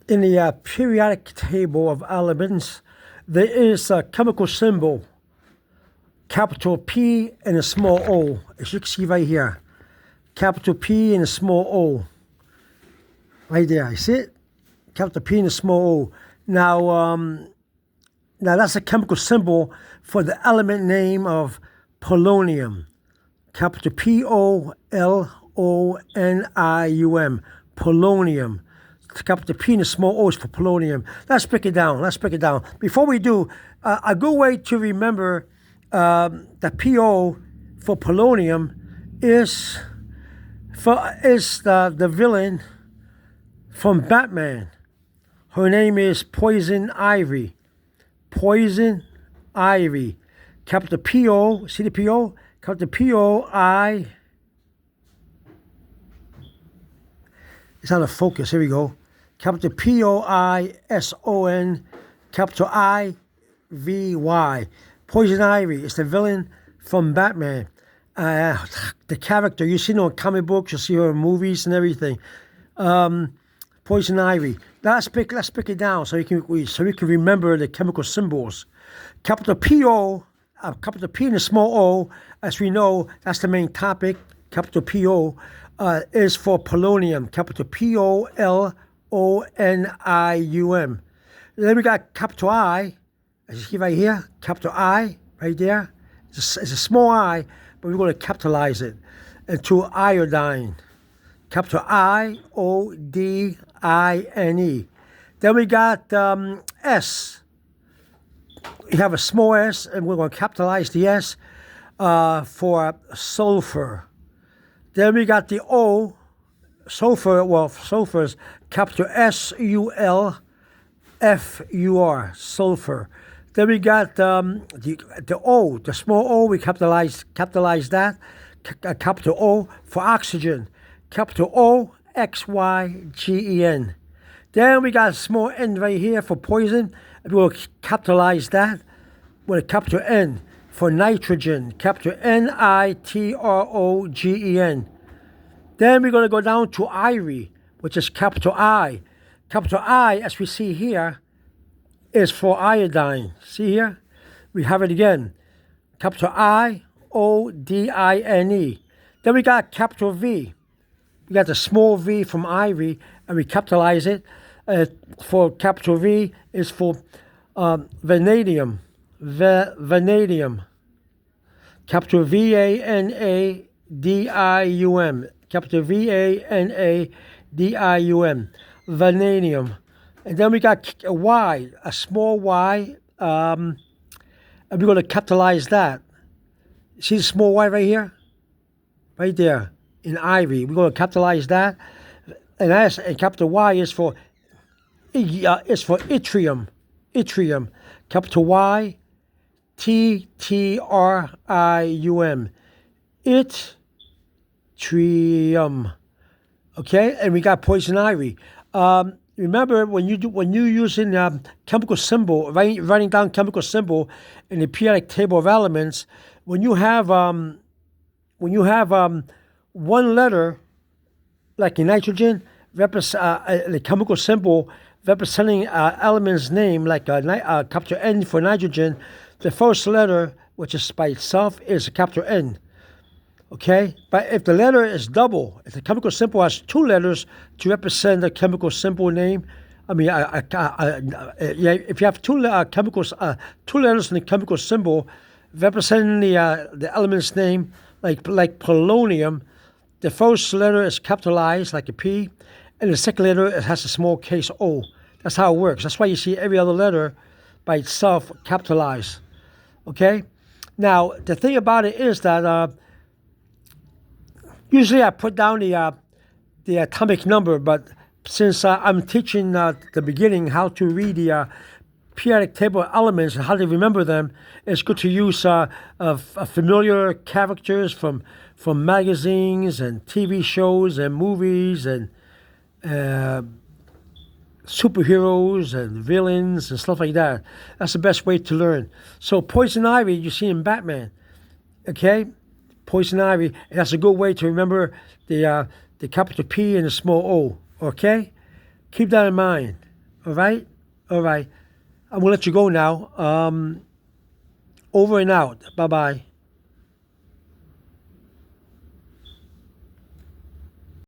in the periodic table of elements, there is a chemical symbol, capital P and a small o, as you can see right here. Capital P and a small o. Right there, you see it? Capital P and a small o. Now that's a chemical symbol for the element name of polonium. Capital P-O-L-O-N-I-U-M. Polonium. Capital P and a small o is for polonium. Let's break it down. Before we do, a good way to remember the P-O for polonium is the villain from Batman. Her name is Poison Ivy. Poison Ivy. Capital P-O, see the P-O? Capital P-O-I. It's out of focus, here we go. Capital P-O-I-S-O-N, capital I-V-Y. Poison Ivy is the villain from Batman. The character, you see her in comic books, you see her in movies and everything. Poison Ivy. Let's break it down so we can remember the chemical symbols. Capital P-O, capital P and a small o, as we know, that's the main topic. Capital P-O is for polonium. Capital P-O-L-O-N-I-U-M. Then we got capital I, as you see right here, capital I, right there. It's a small I, but we're going to capitalize it into iodine. Capital I-O-D-I-N-E. Then we got S. We have a small s, and we're going to capitalize the S for sulfur. Then we got the O, sulfur, well, sulfur is capital S-U-L-F-U-R, sulfur. Then we got the O, the small o, we capitalize that, capital O for oxygen, capital O-X-Y-G-E-N. Then we got a small n right here for poison, and we'll capitalize that with a capital N for nitrogen, capital N-I-T-R-O-G-E-N. Then we're going to go down to Ivory, which is capital I. Capital I, as we see here, is for iodine. See here? We have it again. Capital I-O-D-I-N-E. Then we got capital V. We got the small v from Ivory, and we capitalize it. For capital V is for vanadium. Vanadium. Capital V-A-N-A-D-I-U-M. Capital V-A-N-A-D-I-U-M. Vanadium. And then we got a Y, a small y, and we're going to capitalize that. See the small y right here? Right there, in Ivy. We're going to capitalize that. And S, and capital Y is for yttrium. Yttrium. Capital Y, T-T-R-I-U-M. Yttrium. Okay, and we got poison ivy. Remember when you're using chemical symbol, writing down chemical symbol in the periodic table of elements, when you have one letter, like in nitrogen, the chemical symbol representing element's name, like capital N for nitrogen, the first letter, which is by itself, is a capital N. Okay, but if the letter is double, if the chemical symbol has two letters to represent the chemical symbol name, I mean, if you have two letters in the chemical symbol representing the element's name, like polonium, the first letter is capitalized like a P, and the second letter it has a small case O. That's how it works. That's why you see every other letter by itself capitalized. Okay, now the thing about it is that. Usually I put down the atomic number, but since I'm teaching the beginning how to read the periodic table of elements and how to remember them, it's good to use familiar characters from magazines and TV shows and movies and superheroes and villains and stuff like that. That's the best way to learn. So poison ivy, you see in Batman, okay? Poison ivy, and that's a good way to remember the capital P and the small O, okay? Keep that in mind. All right? All right. I'm going to let you go now. Over and out. Bye-bye.